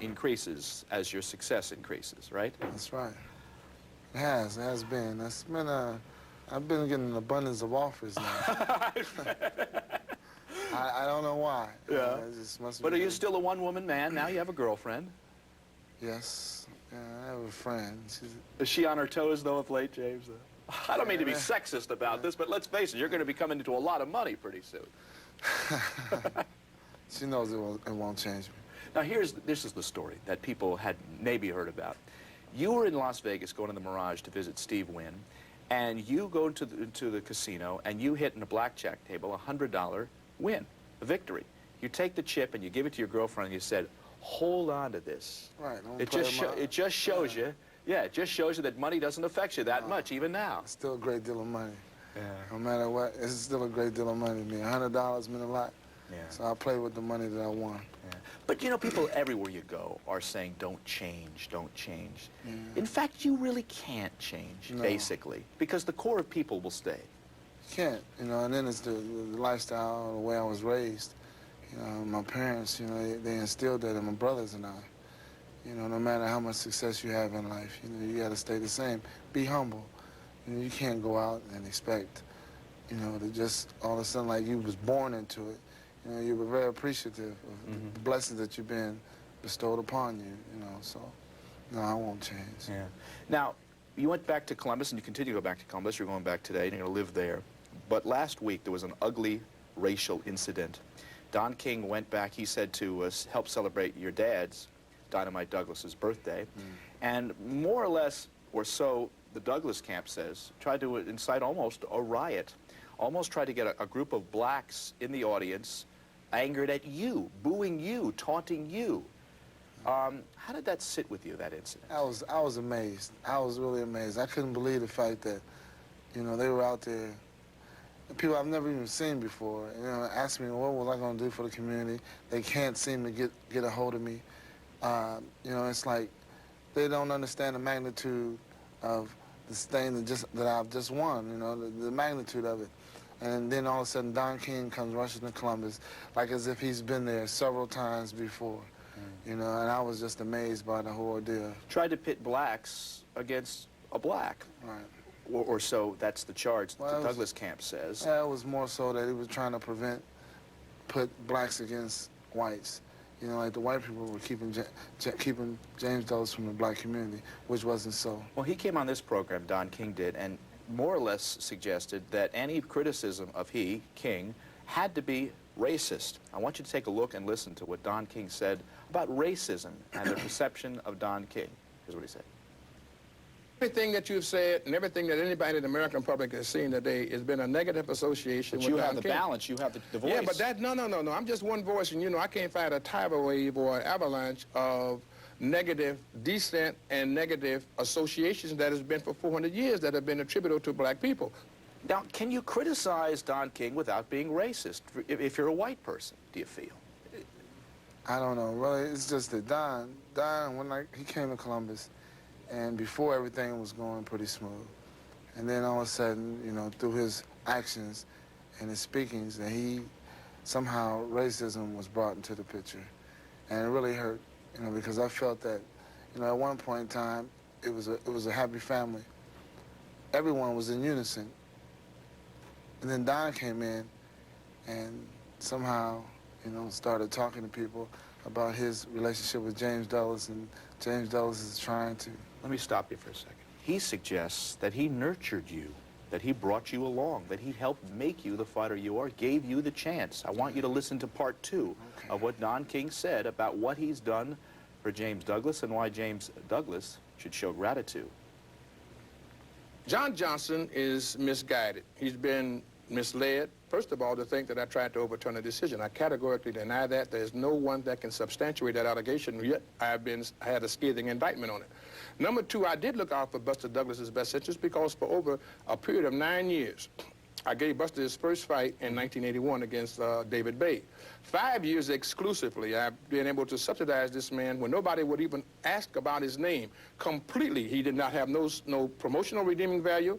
increases as your success increases, right? That's right. It has been. It's been I've been getting an abundance of offers now. I don't know why. Yeah. It just must But be are you still a one-woman man? Now you have a girlfriend. Yes. Yeah, I have a friend. Is she on her toes, though, of late, James? I don't mean to be sexist about this, but let's face it, you're going to be coming into a lot of money pretty soon. She knows it won't change me. Now, this is the story that people had maybe heard about. You were in Las Vegas going to the Mirage to visit Steve Wynn, and you go to the casino, and you hit in a blackjack table a $100 win, a victory. You take the chip, and you give it to your girlfriend, and you said, hold on to this. Right. It just shows you, yeah, it just shows you that money doesn't affect you that much, even now. It's still a great deal of money. Yeah. No matter what, it's still a great deal of money to me. $100 meant a lot. Yeah. So I play with the money that I won. Yeah. But you know, people everywhere you go are saying, don't change, don't change. Yeah. In fact, you really can't change, basically, because the core of people will stay. You can't, you know, and then it's the lifestyle, the way I was raised. You know, my parents, you know, they instilled that in my brothers and I. You know, no matter how much success you have in life, you know, you got to stay the same. Be humble. You know, you can't go out and expect, you know, to just all of a sudden like you was born into it. You know, you were very appreciative of the blessings that you've been bestowed upon you, you know, so, no, I won't change. Yeah. Now, you went back to Columbus, and you continue to go back to Columbus. You're going back today, and you're going to live there. But last week, there was an ugly racial incident. Don King went back, he said, to help celebrate your dad's, Dynamite Douglas's, birthday. And more or less, or so, the Douglas camp says, tried to incite almost a riot. Almost tried to get a group of blacks in the audience angered at you, booing you, taunting you. How did that sit with you, that incident? I was amazed. I was really amazed. I couldn't believe the fact that, you know, they were out there, people I've never even seen before, you know, asked me, what was I going to do for the community? They can't seem to get a hold of me. You know, it's like they don't understand the magnitude of this thing that I've just won, you know, the magnitude of it. And then all of a sudden, Don King comes rushing to Columbus, like as if he's been there several times before, you know, and I was just amazed by the whole ordeal. Tried to pit blacks against a black. Right. Or so that's the charge that the Douglas camp says. Yeah, it was more so that he was trying to put blacks against whites. You know, like the white people were keeping James Douglas from the black community, which wasn't so. Well, he came on this program, Don King did, and more or less suggested that any criticism of King, had to be racist. I want you to take a look and listen to what Don King said about racism and the perception of Don King. Here's what he said. Everything that you've said and everything that anybody in the American public has seen today has been a negative association with Don King. But you have the balance, you have the voice. Yeah, but that, no. I'm just one voice, and you know, I can't fight a tidal wave or an avalanche of negative dissent and negative associations that has been for 400 years that have been attributable to black people. Now, can you criticize Don King without being racist, if you're a white person, do you feel? I don't know, really, it's just that Don, when he came to Columbus, and before everything was going pretty smooth, and then all of a sudden, you know, through his actions and his speakings, that somehow racism was brought into the picture, and it really hurt. You know, because I felt that, you know, at one point in time, it was a happy family. Everyone was in unison. And then Don came in and somehow, you know, started talking to people about his relationship with James Douglas, and James Douglas is trying to... Let me stop you for a second. He suggests that he nurtured you, that he brought you along, that he helped make you the fighter you are, gave you the chance. I want you to listen to part 2 of what Don King said about what he's done for James Douglas and why James Douglas should show gratitude. John Johnson is misguided. He's been misled. First of all, to think that I tried to overturn a decision. I categorically deny that. There's no one that can substantiate that allegation, yet I had a scathing indictment on it. Number 2, I did look out for Buster Douglas's best interest because for over a period of 9 years, I gave Buster his first fight in 1981 against David Bay. 5 years exclusively, I've been able to subsidize this man when nobody would even ask about his name. Completely, he did not have no promotional redeeming value.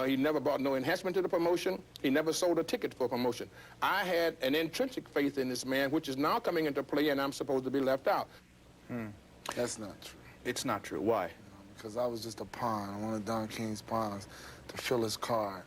He never brought no enhancement to the promotion. He never sold a ticket for promotion. I had an intrinsic faith in this man, which is now coming into play, and I'm supposed to be left out. That's not true. It's not true. Why? Because I was just a pawn, one of Don King's pawns, to fill his card.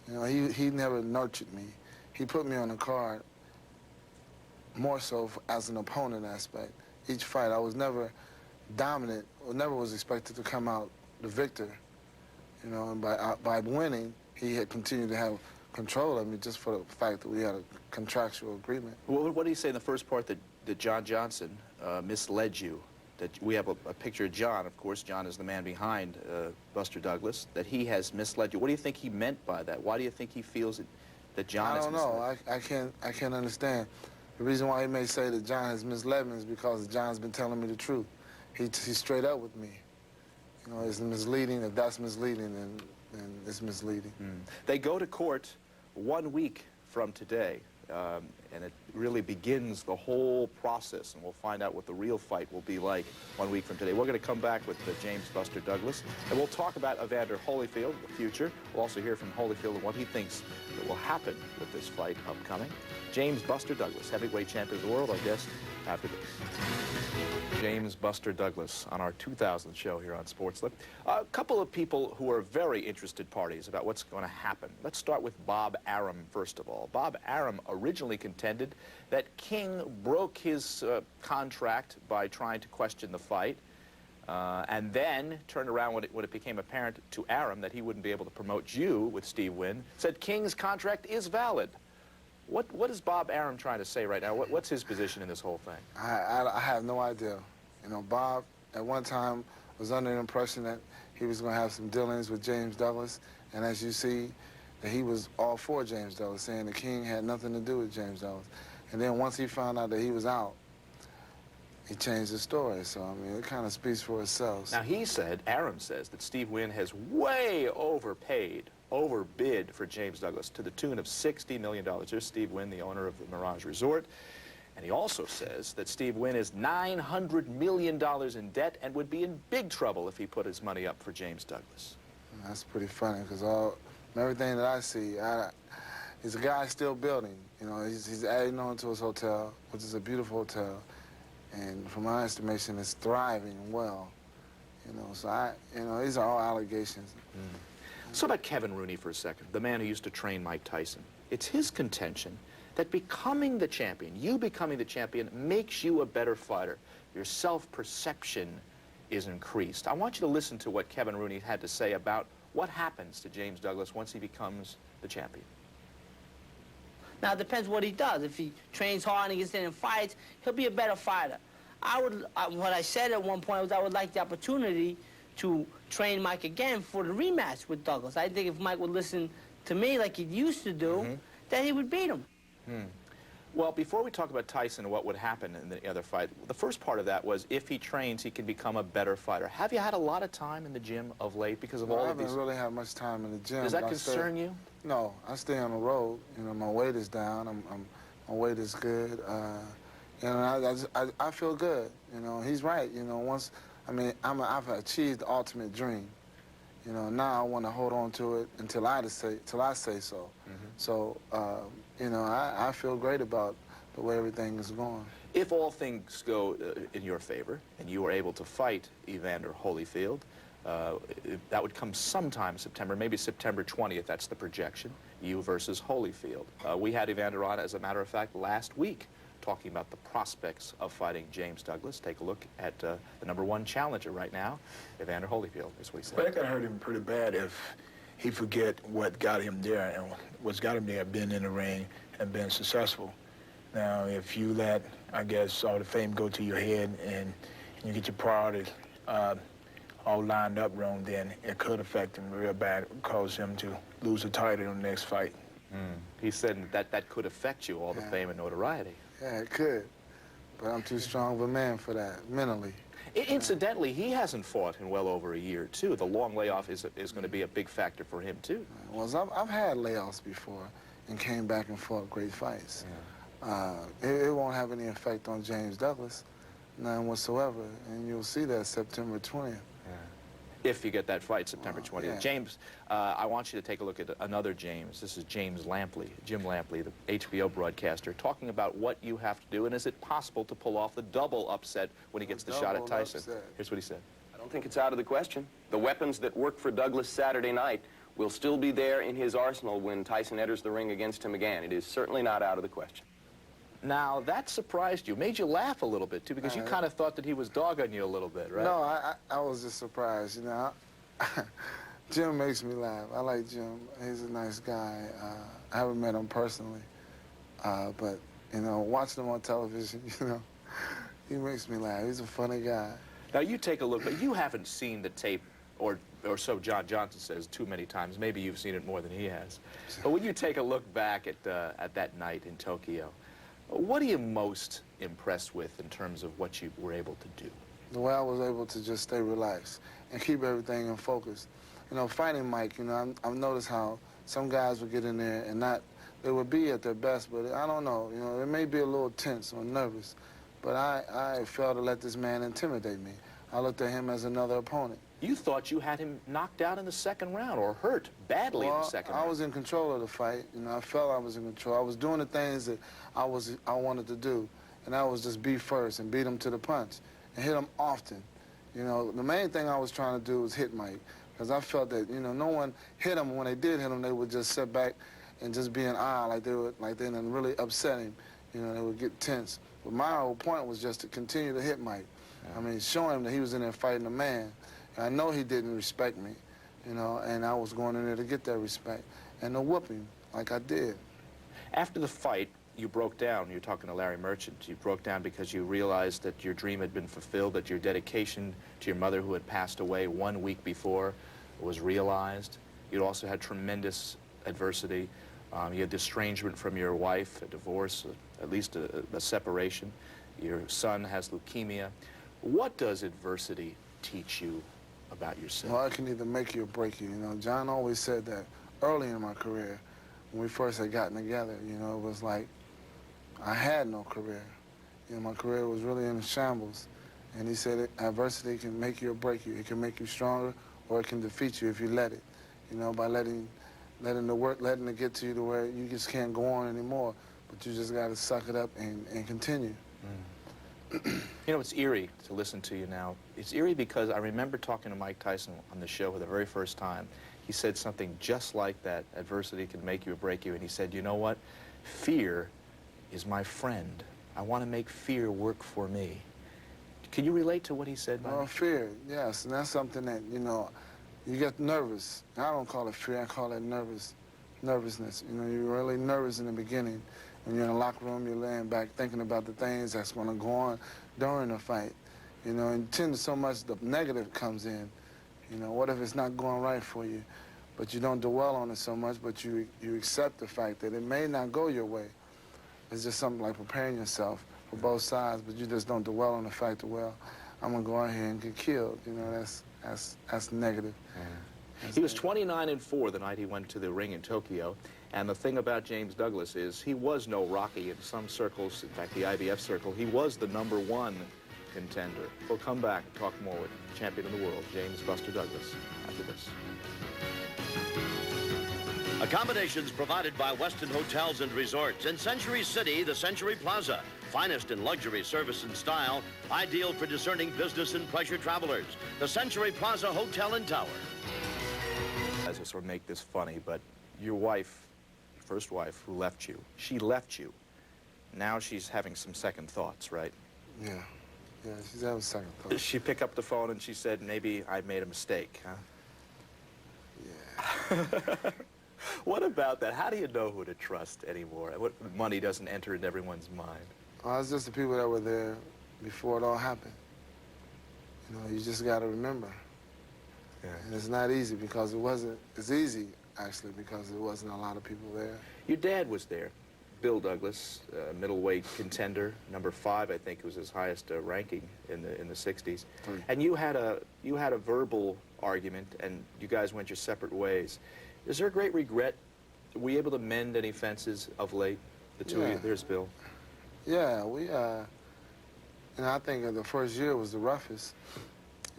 You know, he never nurtured me. He put me on the card more so as an opponent aspect. Each fight, I was never dominant, or never was expected to come out the victor. You know, and by winning, he had continued to have control of me just for the fact that we had a contractual agreement. Well, what do you say in the first part that John Johnson misled you? That we have a picture of John, of course. John is the man behind Buster Douglas, that he has misled you. What do you think he meant by that? Why do you think he feels that John has misled you? I don't know. I can't understand. The reason why he may say that John has misled me is because John's been telling me the truth. He's straight up with me. You know, it's misleading. If that's misleading, then it's misleading. They go to court 1 week from today, and it really begins the whole process, and we'll find out what the real fight will be like 1 week from today. We're going to come back with James Buster Douglas, and we'll talk about Evander Holyfield, the future. We'll also hear from Holyfield and what he thinks that will happen with this fight upcoming. James Buster Douglas, heavyweight champion of the world, our guest after this. James Buster Douglas on our 2000th show here on Sportslip. A couple of people who are very interested parties about what's going to happen. Let's start with Bob Arum, first of all. Bob Arum originally contended that King broke his contract by trying to question the fight, and then turned around when it became apparent to Arum that he wouldn't be able to promote you with Steve Wynn, said King's contract is valid. What is Bob Arum trying to say right now? What's his position in this whole thing? I have no idea. You know, Bob at one time was under the impression that he was going to have some dealings with James Douglas, and as you see, that he was all for James Douglas, saying the King had nothing to do with James Douglas. And then once he found out that he was out, he changed the story. So, I mean, it kind of speaks for itself. Now, Arum says that Steve Wynn has way overbid for James Douglas to the tune of $60 million. Here's Steve Wynn, the owner of the Mirage Resort. And he also says that Steve Wynn is $900 million in debt and would be in big trouble if he put his money up for James Douglas. That's pretty funny, because everything that I see, he's a guy still building. You know, he's adding on to his hotel, which is a beautiful hotel. And from my estimation, it's thriving well. You know, so these are all allegations. So about Kevin Rooney for a second, the man who used to train Mike Tyson. It's his contention that becoming the champion, you becoming the champion, makes you a better fighter. Your self-perception is increased. I want you to listen to what Kevin Rooney had to say about what happens to James Douglas once he becomes the champion. Now, it depends what he does. If he trains hard and he gets in and fights, he'll be a better fighter. What I said at one point was I would like the opportunity to train Mike again for the rematch with Douglas. I think if Mike would listen to me like he used to do, then he would beat him. Well, before we talk about Tyson and what would happen in the other fight, the first part of that was if he trains, he can become a better fighter. Have you had a lot of time in the gym of late because of all of these? I haven't really had much time in the gym. Does that concern you? No, I stay on the road. You know, my weight is down. My weight is good. You know, I feel good. You know, he's right. You know, I've achieved the ultimate dream. You know, now I want to hold on to it until I say so. So, you know, I feel great about the way everything is going. If all things go in your favor and you are able to fight Evander Holyfield, that would come sometime September, maybe September 20th, that's the projection, you versus Holyfield. We had Evander on, as a matter of fact, last week, talking about the prospects of fighting James Douglas. Take a look at the #1 challenger right now, Evander Holyfield, is what he said. Well, that could hurt him pretty bad if he forget what got him there, and what's got him there being in the ring and being successful. Now, if you let, I guess, all the fame go to your head and you get your priorities all lined up wrong, then it could affect him real bad, cause him to lose the title in the next fight. He said that could affect you, all the fame and notoriety. Yeah, it could. But I'm too strong of a man for that, mentally. Incidentally, he hasn't fought in well over a year, too. The long layoff is going to be a big factor for him, too. Well, I've had layoffs before and came back and fought great fights. It won't have any effect on James Douglas, none whatsoever. And you'll see that September 20th. If you get that fight September 20th. Yeah. James, I want you to take a look at another James. This is James Lampley, Jim Lampley, the HBO broadcaster, talking about what you have to do, and is it possible to pull off the double upset when he gets the shot at Tyson. Upset. Here's what he said. I don't think it's out of the question. The weapons that worked for Douglas Saturday night will still be there in his arsenal when Tyson enters the ring against him again. It is certainly not out of the question. Now, that surprised you, made you laugh a little bit, too, because you kind of thought that he was dogging you a little bit, right? No, I was just surprised, you know. Jim makes me laugh. I like Jim. He's a nice guy. I haven't met him personally, but, you know, watching him on television, you know, he makes me laugh. He's a funny guy. Now, you take a look, but you haven't seen the tape, or so John Johnson says, too many times. Maybe you've seen it more than he has. But when you take a look back at that night in Tokyo, what are you most impressed with in terms of what you were able to do? The way I was able to just stay relaxed and keep everything in focus. You know, fighting Mike, you know, I've noticed how some guys would get in there and they would be at their best, but I don't know, you know, it may be a little tense or nervous, but I failed to let this man intimidate me. I looked at him as another opponent. You thought you had him knocked out in the second round or hurt badly in the second round. I was in control of the fight. You know, I felt I was in control. I was doing the things that I wanted to do, and that was just be first and beat him to the punch and hit him often. You know, the main thing I was trying to do was hit Mike, because I felt that, you know, no one hit him. When they did hit him, they would just sit back and just be in awe, like they didn't really upset him. You know, they would get tense. But my whole point was just to continue to hit Mike. Yeah. I mean, show him that he was in there fighting a man. I know he didn't respect me, you know, and I was going in there to get that respect and to whoop him like I did. After the fight, you broke down. You were talking to Larry Merchant. You broke down because you realized that your dream had been fulfilled, that your dedication to your mother, who had passed away 1 week before, was realized. You'd also had tremendous adversity. You had estrangement from your wife, a divorce, at least a separation. Your son has leukemia. What does adversity teach you about yourself? Well, it can either make you or break you. You know, John always said that early in my career, when we first had gotten together, you know, it was like I had no career. You know, my career was really in shambles. And he said adversity can make you or break you. It can make you stronger, or it can defeat you if you let it. You know, by letting it get to you to where you just can't go on anymore. But you just got to suck it up and continue. You know, it's eerie to listen to you now. It's eerie because I remember talking to Mike Tyson on the show for the very first time. He said something just like that. Adversity can make you or break you. And he said, you know what? Fear is my friend. I want to make fear work for me. Can you relate to what he said, Mike? Well, fear, yes. And that's something that, you know, you get nervous. I don't call it fear. I call it nervousness. You know, you're really nervous in the beginning. When you're in the locker room, you're laying back thinking about the things that's going to go on during the fight. You know, and tend to so much the negative comes in. You know, what if it's not going right for you? But you don't dwell on it so much, but you accept the fact that it may not go your way. It's just something like preparing yourself for both sides, but you just don't dwell on the fact that, well, I'm going to go out here and get killed. You know, that's negative. He was 29-4 the night he went to the ring in Tokyo. And the thing about James Douglas is he was no Rocky in some circles. In fact, the IBF circle, he was the #1 contender. We'll come back and talk more with champion of the world, James Buster Douglas, after this. Accommodations provided by Westin Hotels and Resorts. In Century City, the Century Plaza. Finest in luxury, service, and style. Ideal for discerning business and pleasure travelers. The Century Plaza Hotel and Tower. As I sort of make this funny, but your wife, your first wife who left you, she left you. Now she's having some second thoughts, right? Yeah. Yeah, she's having second thoughts. Did she pick up the phone and she said, maybe I made a mistake, huh? Yeah. What about that? How do you know who to trust anymore? What money doesn't enter into everyone's mind? Well, it's just the people that were there before it all happened. You know, you just got to remember. Yeah. And it's not easy because it's easy, actually, because there wasn't a lot of people there. Your dad was there, Bill Douglas, middleweight contender, #5, I think was his highest ranking in the 60s. And you had a verbal argument, and you guys went your separate ways. Is there a great regret? Were you able to mend any fences of late, the two of you? There's Bill. Yeah, and I think the first year was the roughest.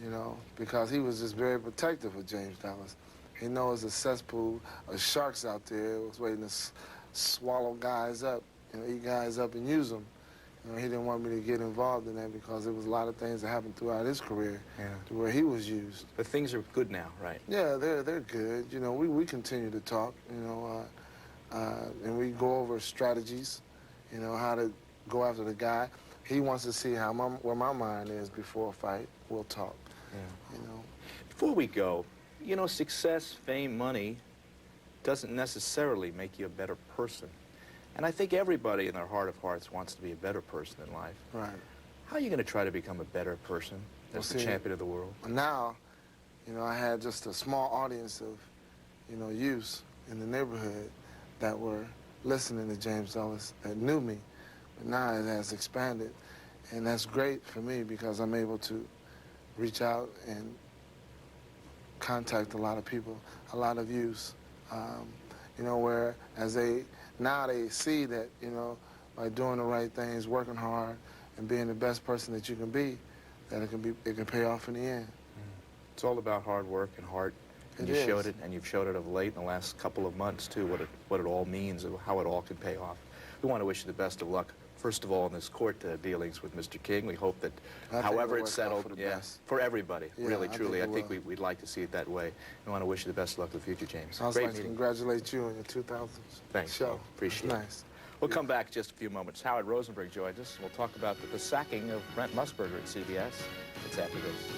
you know, because he was just very protective of James Dallas. He knows a cesspool of sharks out there was waiting to swallow guys up, you know, eat guys up and use them. You know, he didn't want me to get involved in that because there was a lot of things that happened throughout his career to where he was used. But things are good now, right? Yeah, they're good. You know, we continue to talk, you know, and we go over strategies, you know, how to go after the guy. He wants to see where my mind is before a fight. We'll talk, you know. Before we go, you know, success, fame, money doesn't necessarily make you a better person. And I think everybody in their heart of hearts wants to be a better person in life. Right. How are you going to try to become a better person as the champion of the world? Now, you know, I had just a small audience of, you know, youths in the neighborhood that were listening to James Dallas, that knew me. But now it has expanded. And that's great for me because I'm able to reach out and contact a lot of people, a lot of youths, you know, where now they see that, you know, by doing the right things, working hard, and being the best person that you can be, that it can pay off in the end. It's all about hard work and heart. And you showed it, and you've showed it of late in the last couple of months, too, what it all means and how it all can pay off. We want to wish you the best of luck, first of all, in this court dealings with Mr. King. We hope that however it's settled, for everybody, really, truly, I think we'd like to see it that way. We want to wish you the best of luck in the future, James. I'd like to congratulate you on your 2000 Thanks, show. Appreciate it. Nice. We'll come back in just a few moments. Howard Rosenberg joins us. We'll talk about the sacking of Brent Musburger at CBS. It's after this.